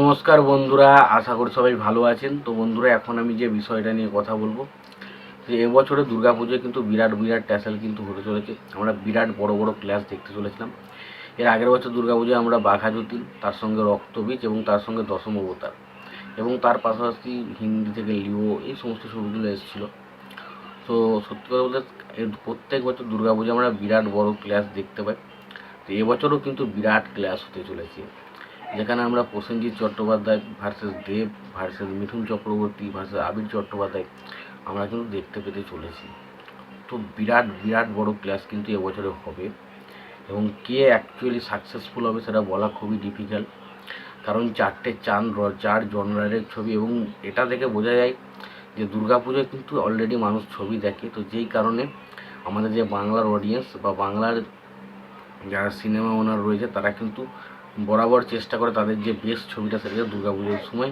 নমস্কার বন্ধুরা, আশা করি সবাই ভালো আছেন। তো বন্ধুরা, এখন আমি যে বিষয়টা নিয়ে কথা বলবো যে এবছরে দুর্গাপুজোয় কিন্তু বিরাট বিরাট ট্যাসেল কিন্তু হতে চলেছে। আমরা বিরাট বড় বড় ক্লাস দেখতে চলেছিলাম। এর আগের বছর দুর্গাপুজোয় আমরা বাঘাযতীন, তার সঙ্গে রক্তবীজ এবং তার সঙ্গে দশম অবতার এবং তার পাশাপাশি হিন্দি থেকে লিও, এই সমস্ত ছবিগুলো এসেছিলো। তো সত্যি কথা বলতে প্রত্যেক বছর দুর্গাপুজো আমরা বিরাট বড় ক্লাস দেখতে পাই। তো এবছরও কিন্তু বিরাট ক্লাস হতে চলেছে, যেখানে আমরা প্রসেনজিৎ চট্টোপাধ্যায় ভার্সেস দেব ভার্সেস মিঠুন চক্রবর্তী ভার্সেস আবির চট্টোপাধ্যায় আমরা কিন্তু দেখতে পেতে চলেছি। তো বিরাট বিরাট বড় ক্লাস কিন্তু এবছরে হবে, এবং কে অ্যাকচুয়ালি সাকসেসফুল হবে সেটা বলা খুবই ডিফিকাল্ট। কারণ চার জনরারের ছবি, এবং এটা দেখে বোঝা যায় যে দুর্গাপুজোয় কিন্তু অলরেডি মানুষ ছবি দেখে। তো যেই কারণে আমাদের যে বাংলার অডিয়েন্স বা বাংলার যারা সিনেমা ওনার রয়েছে তারা কিন্তু বরাবর চেষ্টা করে তাদের যে বেস্ট ছবিটা সেটাকে দুর্গাপুজোর সময়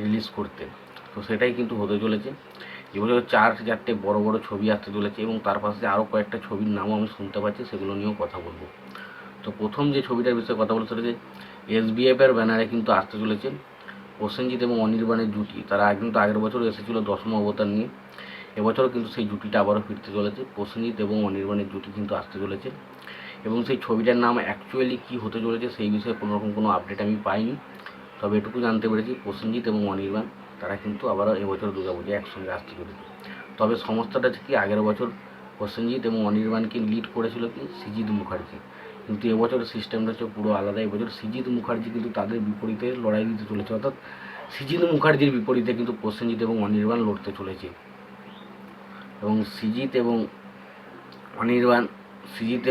রিলিজ করতে। তো সেটাই কিন্তু হতে চলেছে। এবছর চারটে বড় বড় ছবি আসতে চলেছে, এবং তার পাশে আরও কয়েকটা ছবির নামও আমি শুনতে পাচ্ছি, সেগুলো নিয়েও কথা বলবো। তো প্রথম যে ছবিটার বিষয়ে কথা বলতে চলেছে, এসবিএফের ব্যানারে কিন্তু আসতে চলেছে প্রসেনজিৎ এবং অনির্বাণের জুটি। তারা কিন্তু আগের বছরও এসেছিলো দশম অবতার নিয়ে। এবছরও কিন্তু সেই জুটিটা আবারও ফিরতে চলেছে। প্রসেনজিৎ এবং অনির্বাণের জুটি কিন্তু আসতে চলেছে, এবং সেই ছবিটার নাম অ্যাকচুয়ালি কী হতে চলেছে সেই বিষয়ে কোনোরকম কোনো আপডেট আমি পাইনি। তবে এটুকু জানতে পেরেছি প্রসেনজিৎ এবং অনির্বাণ তারা কিন্তু আবারও এবছর দুর্গাপুজোয় একসঙ্গে আসতে চলেছে। তবে সমস্যাটা হচ্ছে কি, আগের বছর প্রসেনজিৎ এবং অনির্বাণকে লিড করেছিল কি সৃজিত মুখার্জি, কিন্তু এবছরের সিস্টেমটা হচ্ছে পুরো আলাদা। এবছর সৃজিত মুখার্জি কিন্তু তাদের বিপরীতে লড়াই দিতে চলেছে, অর্থাৎ সৃজিত মুখার্জির বিপরীতে কিন্তু প্রসেনজিৎ এবং অনির্বাণ লড়তে চলেছে। এবং অনির্বাণ সৃজিত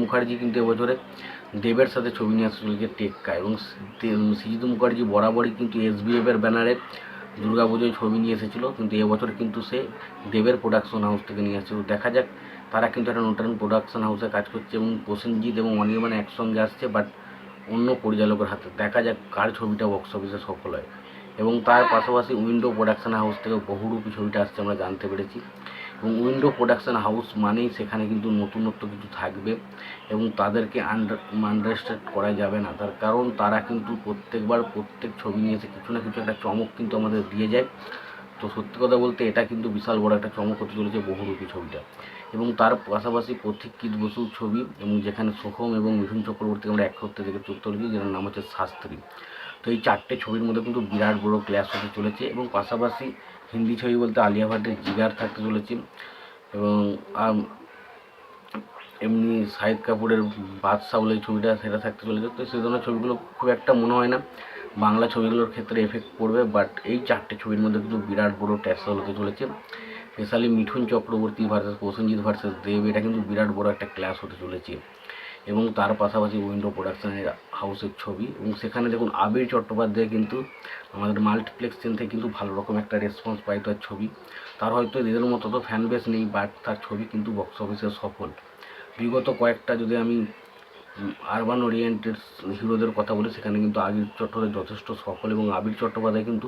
মুখার্জি কিন্তু এবছরে দেবের সাথে ছবি নিয়ে আসতে চলেছে টেক্কা, এবং সৃজিত মুখার্জি বরাবরই কিন্তু এসবিএফের ব্যানারে দুর্গাপুজোয় ছবি নিয়ে এসেছিলো, কিন্তু এবছর কিন্তু সে দেবের প্রোডাকশন হাউস থেকে নিয়ে আসছে। দেখা যাক, তারা কিন্তু একটা নতুন প্রোডাকশন হাউসে কাজ করছে, এবং প্রসেনজিৎ এবং অনির্বাণ একসঙ্গে আসছে, বাট অন্য পরিচালকের হাতে। দেখা যাক কার ছবিটা বক্স অফিসে সফল হয়। এবং তার পাশাপাশি উইন্ডো প্রোডাকশন হাউস থেকে বহুরূপী ছবিটা আসছে আমরা জানতে পেরেছি। এবং উইন্ডো প্রোডাকশন হাউস মানেই সেখানে কিন্তু নতুনত্ব কিছু থাকবে, এবং তাদেরকে আন্ডারস্ট্যান্ড করা যাবে না। তার কারণ তারা কিন্তু প্রত্যেকবার প্রত্যেক ছবি নিয়ে এসে কিছু না কিছু একটা চমক কিন্তু আমাদের দিয়ে যায়। তো সত্যি কথা বলতে এটা কিন্তু বিশাল বড় একটা চমক হতে চলেছে বহুরূপী ছবিটা। এবং তার পাশাপাশি পথিকৃৎ বসুর ছবি, এবং যেখানে সোহম এবং মিঠুন চক্রবর্তী আমরা এক করতে দেখে চলতে চলেছি, যেটার নাম হচ্ছে শাস্ত্রী। তো এই চারটে ছবির মধ্যে কিন্তু বিরাট বড় ক্লাস হতে চলেছে। এবং পাশাপাশি হিন্দি ছবি বলতে আলিয়া ভাটের জিগার থাকতে চলেছে, এবং এমনি শাহিদ কাপুরের বাদশা বলে ছবিটা সেটা থাকতে চলেছে। তো সেই ধরনের ছবিগুলো খুব একটা মনে হয় না বাংলা ছবিগুলোর ক্ষেত্রে এফেক্ট পড়বে, বাট এই চারটে ছবির মধ্যে কিন্তু বিরাট বড় ট্যাসল হতে চলেছে। Specially Mithun Chakraborty versus Prosenjit versus Dev, এটা কিন্তু বিরাট বড় একটা ক্লাস হতে চলেছে। এবং তার পাশাপাশি উইন্ডো প্রোডাকশনের হাউসের ছবি, এবং সেখানে দেখুন আবির চট্টোপাধ্যায় কিন্তু আমাদের মাল্টিপ্লেক্স চেন থেকে কিন্তু ভালো রকম একটা রেসপন্স পাই তার ছবি। তার হয়তো এদের মতো তো ফ্যান বেস নেই, বাট তার ছবি কিন্তু বক্স অফিসে সফল। বিগত কয়েকটা যদি আমি আরবান ওরিয়েন্টেড হিরোদের কথা বলি, সেখানে কিন্তু আবির চট্টোপাধ্যায় যথেষ্ট সফল, এবং আবির চট্টোপাধ্যায় কিন্তু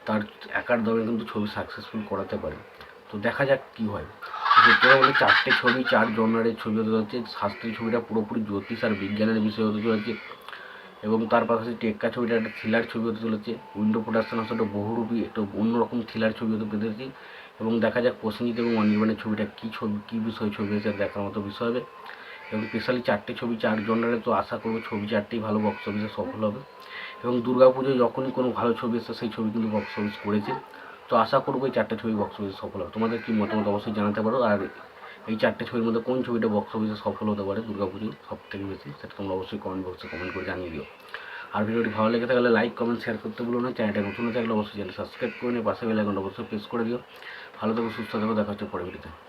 তার একার দমে কিন্তু ছবি সাকসেসফুল করাতে পারে। তো দেখা যাক কী হয়। সত্যি বলে চারটে ছবি, চার জনারের ছবি হতে চলেছে। শাস্ত্রী ছবিটা পুরোপুরি জ্যোতিষ আর বিজ্ঞানের বিষয় হতে চলেছে, এবং তার পাশাপাশি টেক্কা ছবিটা একটা থ্রিলার ছবি হতে চলেছে। উইন্ডো প্রোডাকশন হাউস একটা বহুরূপী একটা অন্যরকম থ্রিলার ছবি হতে পেরেছি। এবং দেখা যাক প্রসেনজিৎ এবং অনির্বাণের ছবিটা কী বিষয় ছবি হয়েছে দেখার মতো বিষয় হবে। এবং স্পেশালি চারটে ছবি চার জনারে, তো আশা করবো ছবি চারটেই ভালো বক্স অফিসে সফল হবে। এবং দুর্গাপুজোয় যখনই কোনো ভালো ছবি এসে সেই ছবি কিন্তু বক্স অফিস করেছে। তো আশা করবো এই চারটে ছবি বক্স অফিসে সফল হবে। তোমাদের কি মতামত অবশ্যই জানাতে পারো, আর এই চারটে ছবির মধ্যে কোন ছবিটা বক্স অফিসে সফল হতে পারে দুর্গাপুজোয় সবথেকে বেশি, সেটা তোমরা অবশ্যই কমেন্ট বক্সে কমেন্ট করে জানিয়ে দিও। আর ভিডিওটি ভালো লেগে থাকলে লাইক কমেন্ট শেয়ার করতে ভুলো না। চ্যানেলটা নতুন থাকলে অবশ্যই চ্যানেল সাবস্ক্রাইব করে নিয়ে পাশে বেল আইকনটা অবশ্যই প্রেস করে দিও। ভালো থেকো, সুস্থ থেকো, দেখা হচ্ছে পরের ভিডিওতে।